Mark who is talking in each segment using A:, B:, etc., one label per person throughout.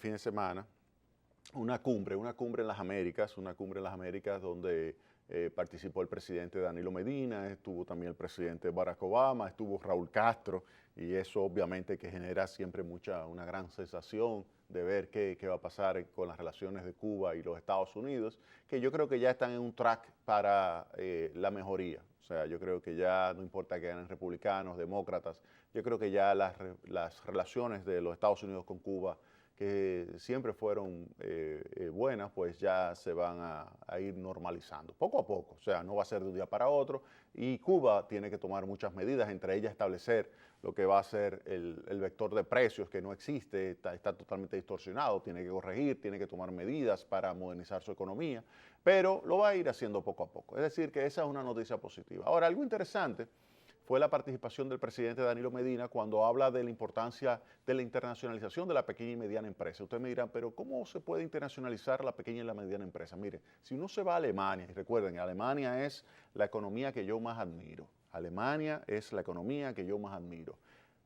A: fin de semana una cumbre en las Américas donde participó el presidente Danilo Medina, estuvo también el presidente Barack Obama, estuvo Raúl Castro, y eso obviamente que genera siempre una gran sensación de ver qué va a pasar con las relaciones de Cuba y los Estados Unidos, que yo creo que ya están en un track para la mejoría. O sea, yo creo que ya no importa que ganen republicanos, demócratas, yo creo que ya las relaciones de los Estados Unidos con Cuba, que siempre fueron buenas, pues ya se van a ir normalizando, poco a poco, o sea, no va a ser de un día para otro, y Cuba tiene que tomar muchas medidas, entre ellas establecer lo que va a ser el vector de precios, que no existe, está totalmente distorsionado, tiene que corregir, tiene que tomar medidas para modernizar su economía, pero lo va a ir haciendo poco a poco, es decir, que esa es una noticia positiva. Ahora, algo interesante fue la participación del presidente Danilo Medina cuando habla de la importancia de la internacionalización de la pequeña y mediana empresa. Ustedes me dirán, pero ¿cómo se puede internacionalizar la pequeña y la mediana empresa? Mire, si uno se va a Alemania, y recuerden, Alemania es la economía que yo más admiro. Alemania es la economía que yo más admiro.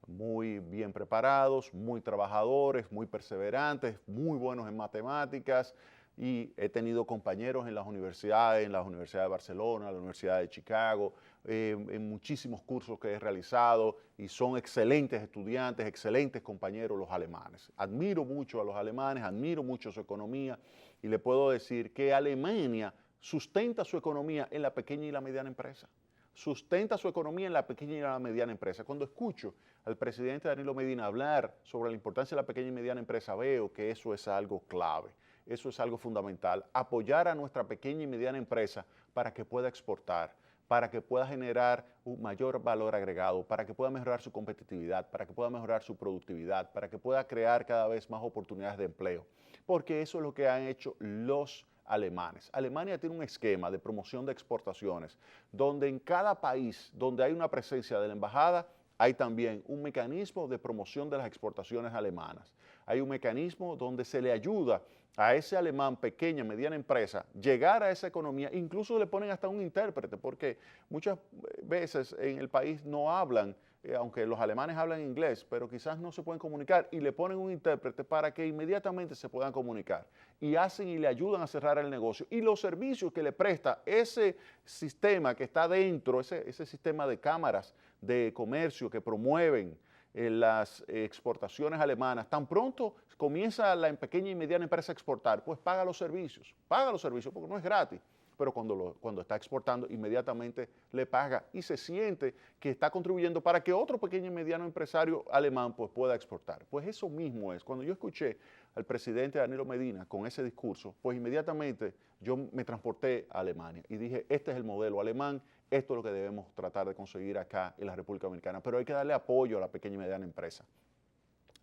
A: Muy bien preparados, muy trabajadores, muy perseverantes, muy buenos en matemáticas, y he tenido compañeros en la Universidad de Barcelona, en la Universidad de Chicago, en muchísimos cursos que he realizado, y son excelentes estudiantes, excelentes compañeros los alemanes. Admiro mucho a los alemanes, admiro mucho su economía, y le puedo decir que Alemania sustenta su economía en la pequeña y la mediana empresa. Sustenta su economía en la pequeña y la mediana empresa. Cuando escucho al presidente Danilo Medina hablar sobre la importancia de la pequeña y mediana empresa, veo que eso es algo clave, eso es algo fundamental. Apoyar a nuestra pequeña y mediana empresa para que pueda exportar, para que pueda generar un mayor valor agregado, para que pueda mejorar su competitividad, para que pueda mejorar su productividad, para que pueda crear cada vez más oportunidades de empleo. Porque eso es lo que han hecho los alemanes. Alemania tiene un esquema de promoción de exportaciones, donde en cada país donde hay una presencia de la embajada, hay también un mecanismo de promoción de las exportaciones alemanas. Hay un mecanismo donde se le ayuda a ese alemán, pequeña, mediana empresa, llegar a esa economía, incluso le ponen hasta un intérprete, porque muchas veces en el país no hablan, aunque los alemanes hablan inglés, pero quizás no se pueden comunicar, y le ponen un intérprete para que inmediatamente se puedan comunicar, y hacen y le ayudan a cerrar el negocio, y los servicios que le presta ese sistema que está dentro, ese sistema de cámaras de comercio que promueven las exportaciones alemanas, tan pronto comienza la pequeña y mediana empresa a exportar, pues paga los servicios porque no es gratis, pero cuando está exportando inmediatamente le paga y se siente que está contribuyendo para que otro pequeño y mediano empresario alemán pues pueda exportar. Pues eso mismo es, cuando yo escuché al presidente Danilo Medina con ese discurso, pues inmediatamente yo me transporté a Alemania y dije, este es el modelo alemán, esto es lo que debemos tratar de conseguir acá en la República Dominicana, pero hay que darle apoyo a la pequeña y mediana empresa.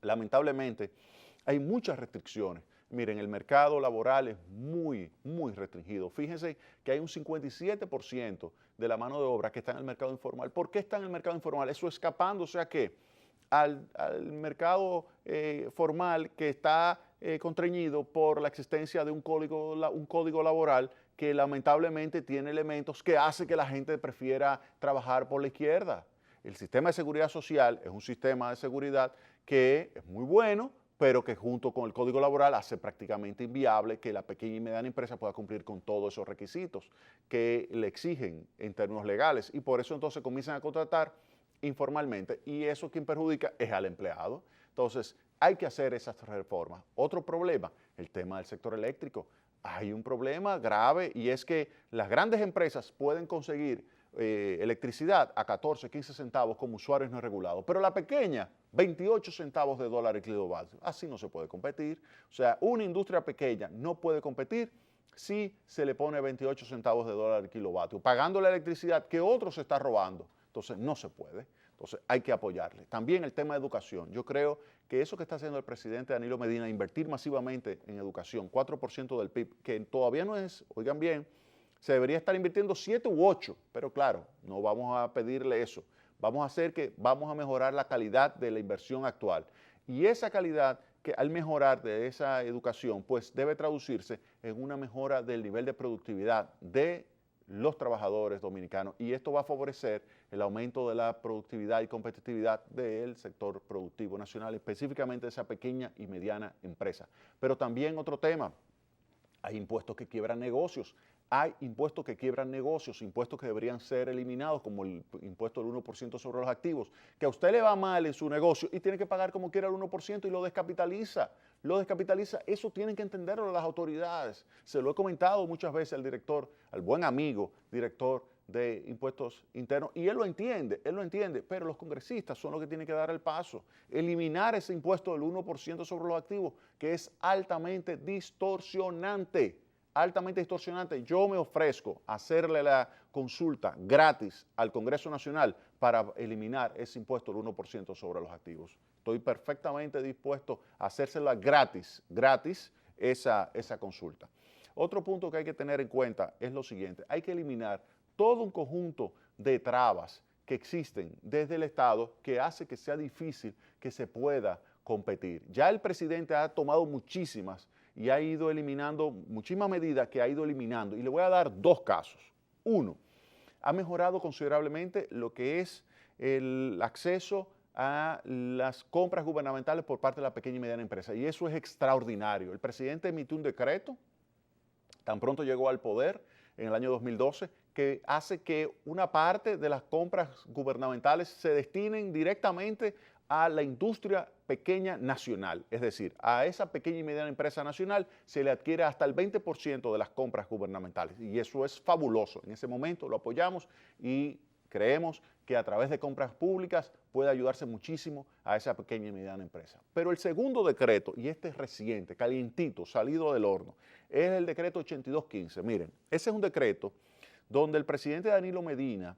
A: Lamentablemente, hay muchas restricciones. Miren, el mercado laboral es muy restringido. Fíjense que hay un 57% de la mano de obra que está en el mercado informal. ¿Por qué está en el mercado informal? Eso escapándose a qué? Al mercado formal, que está constreñido por la existencia de un código laboral que lamentablemente tiene elementos que hace que la gente prefiera trabajar por la izquierda. El sistema de seguridad social es un sistema de seguridad que es muy bueno, pero que junto con el código laboral hace prácticamente inviable que la pequeña y mediana empresa pueda cumplir con todos esos requisitos que le exigen en términos legales, y por eso entonces comienzan a contratar informalmente, y eso quien perjudica es al empleado. Entonces hay que hacer esas reformas. Otro problema, el tema del sector eléctrico. Hay un problema grave, y es que las grandes empresas pueden conseguir electricidad a 14, 15 centavos como usuarios no regulados, pero la pequeña, 28 centavos de dólar el kilovatio. Así no se puede competir. O sea, una industria pequeña no puede competir si se le pone 28 centavos de dólar el kilovatio, pagando la electricidad que otro se está robando. Entonces no se puede. Entonces hay que apoyarle. También el tema de educación. Yo creo que eso que está haciendo el presidente Danilo Medina, invertir masivamente en educación, 4% del PIB, que todavía no es, oigan bien, se debería estar invirtiendo 7 u 8, pero claro, no vamos a pedirle eso. Vamos a mejorar la calidad de la inversión actual. Y esa calidad, que al mejorar de esa educación, pues debe traducirse en una mejora del nivel de productividad de los trabajadores dominicanos, y esto va a favorecer el aumento de la productividad y competitividad del sector productivo nacional, específicamente de esa pequeña y mediana empresa. Pero también otro tema, hay impuestos que quiebran negocios. Hay impuestos que quiebran negocios, impuestos que deberían ser eliminados, como el impuesto del 1% sobre los activos, que a usted le va mal en su negocio y tiene que pagar como quiera el 1% y lo descapitaliza. Lo descapitaliza, eso tienen que entenderlo las autoridades. Se lo he comentado muchas veces al director, al buen amigo director de impuestos internos, y él lo entiende, pero los congresistas son los que tienen que dar el paso. Eliminar ese impuesto del 1% sobre los activos, que es altamente distorsionante. Altamente distorsionante. Yo me ofrezco a hacerle la consulta gratis al Congreso Nacional para eliminar ese impuesto del 1% sobre los activos. Estoy perfectamente dispuesto a hacérsela gratis esa consulta. Otro punto que hay que tener en cuenta es lo siguiente: hay que eliminar todo un conjunto de trabas que existen desde el Estado que hace que sea difícil que se pueda competir. Ya el presidente ha tomado muchísimas y ha ido eliminando muchísimas medidas que ha ido eliminando. Y le voy a dar dos casos. Uno, ha mejorado considerablemente lo que es el acceso a las compras gubernamentales por parte de la pequeña y mediana empresa. Y eso es extraordinario. El presidente emitió un decreto, tan pronto llegó al poder, en el año 2012, que hace que una parte de las compras gubernamentales se destinen directamente a la industria pequeña nacional, es decir, a esa pequeña y mediana empresa nacional se le adquiere hasta el 20% de las compras gubernamentales, y eso es fabuloso. En ese momento lo apoyamos y creemos que a través de compras públicas puede ayudarse muchísimo a esa pequeña y mediana empresa. Pero el segundo decreto, y este es reciente, calientito, salido del horno, es el decreto 8215. Miren, ese es un decreto donde el presidente Danilo Medina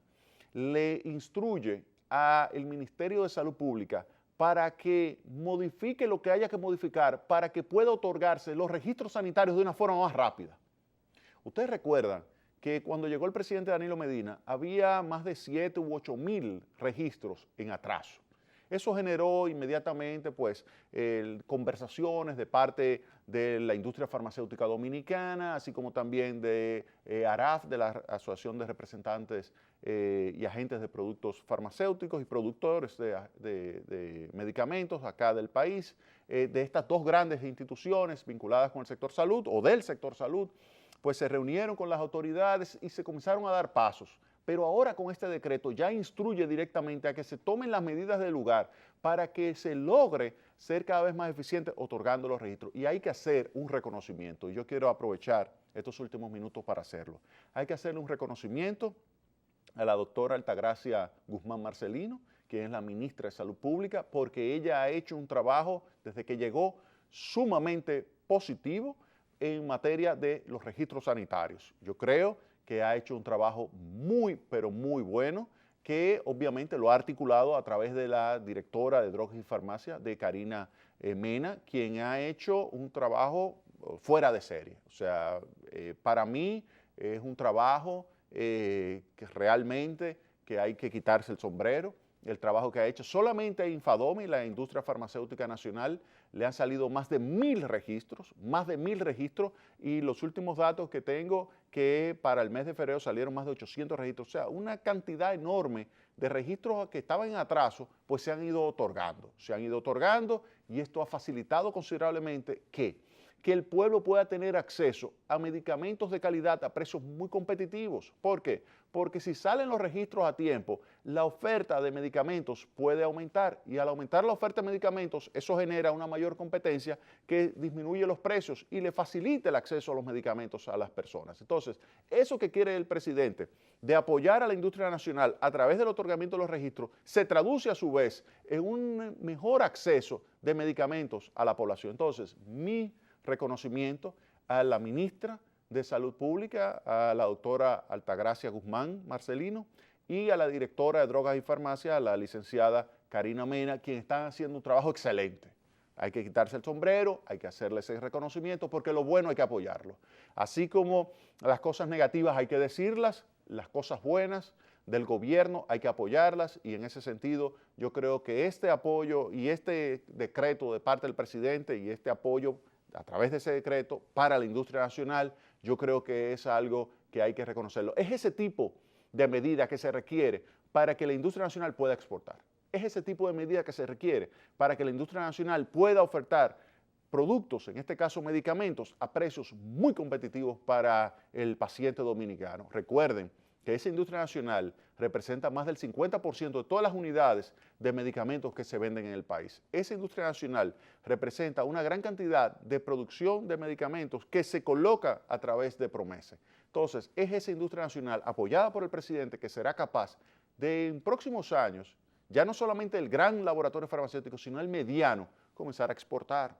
A: le instruye al Ministerio de Salud Pública para que modifique lo que haya que modificar para que pueda otorgarse los registros sanitarios de una forma más rápida. Ustedes recuerdan que cuando llegó el presidente Danilo Medina había más de 7 u 8 mil registros en atraso. Eso generó inmediatamente pues, conversaciones de parte de la industria farmacéutica dominicana, así como también de ARAF, de la Asociación de Representantes y Agentes de Productos Farmacéuticos y Productores de Medicamentos acá del país, de estas dos grandes instituciones vinculadas con el sector salud o del sector salud, pues se reunieron con las autoridades y se comenzaron a dar pasos. Pero ahora con este decreto ya instruye directamente a que se tomen las medidas del lugar para que se logre ser cada vez más eficiente otorgando los registros. Y hay que hacer un reconocimiento, y yo quiero aprovechar estos últimos minutos para hacerlo. Hay que hacerle un reconocimiento a la doctora Altagracia Guzmán Marcelino, que es la ministra de Salud Pública, porque ella ha hecho un trabajo desde que llegó sumamente positivo en materia de los registros sanitarios. Yo creo que ha hecho un trabajo muy, pero muy bueno, que obviamente lo ha articulado a través de la directora de Drogas y Farmacia, de Karina Mena, quien ha hecho un trabajo fuera de serie. O sea, para mí es un trabajo que realmente que hay que quitarse el sombrero. El trabajo que ha hecho solamente a Infadomi, la industria farmacéutica nacional, le han salido más de 1000 registros, y los últimos datos que tengo, que para el mes de febrero salieron más de 800 registros, o sea, una cantidad enorme de registros que estaban en atraso, pues se han ido otorgando, y esto ha facilitado considerablemente que el pueblo pueda tener acceso a medicamentos de calidad a precios muy competitivos. ¿Por qué? Porque si salen los registros a tiempo, la oferta de medicamentos puede aumentar, y al aumentar la oferta de medicamentos, eso genera una mayor competencia que disminuye los precios y le facilita el acceso a los medicamentos a las personas. Entonces, eso que quiere el presidente de apoyar a la industria nacional a través del otorgamiento de los registros, se traduce a su vez en un mejor acceso de medicamentos a la población. Entonces, mi reconocimiento a la ministra de Salud Pública, a la doctora Altagracia Guzmán Marcelino, y a la directora de Drogas y Farmacia, a la licenciada Karina Mena, quienes están haciendo un trabajo excelente. Hay que quitarse el sombrero, hay que hacerle ese reconocimiento, porque lo bueno hay que apoyarlo. Así como las cosas negativas hay que decirlas, las cosas buenas del gobierno hay que apoyarlas, y en ese sentido yo creo que este apoyo y este decreto de parte del presidente y este apoyo a través de ese decreto para la industria nacional, yo creo que es algo que hay que reconocerlo. Es ese tipo de medida que se requiere para que la industria nacional pueda exportar. Es ese tipo de medida que se requiere para que la industria nacional pueda ofertar productos, en este caso medicamentos, a precios muy competitivos para el paciente dominicano. Recuerden que esa industria nacional representa más del 50% de todas las unidades de medicamentos que se venden en el país. Esa industria nacional representa una gran cantidad de producción de medicamentos que se coloca a través de Promese. Entonces, es esa industria nacional apoyada por el presidente que será capaz de en próximos años, ya no solamente el gran laboratorio farmacéutico, sino el mediano, comenzar a exportar.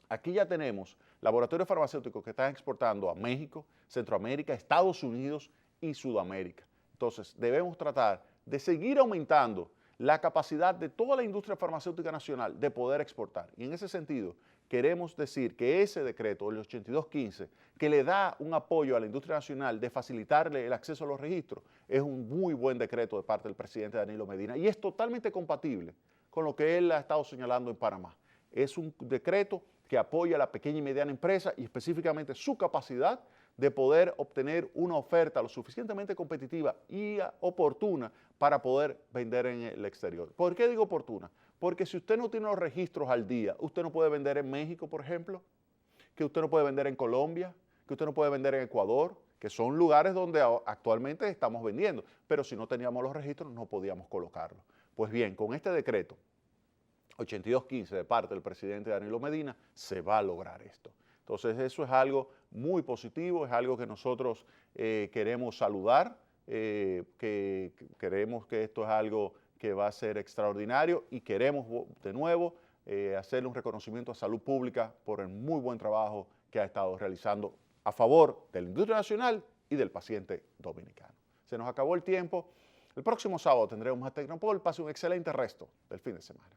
A: Aquí ya tenemos laboratorios farmacéuticos que están exportando a México, Centroamérica, Estados Unidos y Sudamérica. Entonces, debemos tratar de seguir aumentando la capacidad de toda la industria farmacéutica nacional de poder exportar. Y en ese sentido, queremos decir que ese decreto, el 8215, que le da un apoyo a la industria nacional de facilitarle el acceso a los registros, es un muy buen decreto de parte del presidente Danilo Medina y es totalmente compatible con lo que él ha estado señalando en Panamá. Es un decreto que apoya a la pequeña y mediana empresa y específicamente su capacidad de poder obtener una oferta lo suficientemente competitiva y oportuna para poder vender en el exterior. ¿Por qué digo oportuna? Porque si usted no tiene los registros al día, usted no puede vender en México, por ejemplo, que usted no puede vender en Colombia, que usted no puede vender en Ecuador, que son lugares donde actualmente estamos vendiendo, pero si no teníamos los registros no podíamos colocarlos. Pues bien, con este decreto 8215 de parte del presidente Danilo Medina, se va a lograr esto. Entonces eso es algo muy positivo, es algo que nosotros queremos saludar, que creemos que esto es algo que va a ser extraordinario y queremos de nuevo hacerle un reconocimiento a Salud Pública por el muy buen trabajo que ha estado realizando a favor de la industria nacional y del paciente dominicano. Se nos acabó el tiempo. El próximo sábado tendremos a Tecnopol. Pase un excelente resto del fin de semana.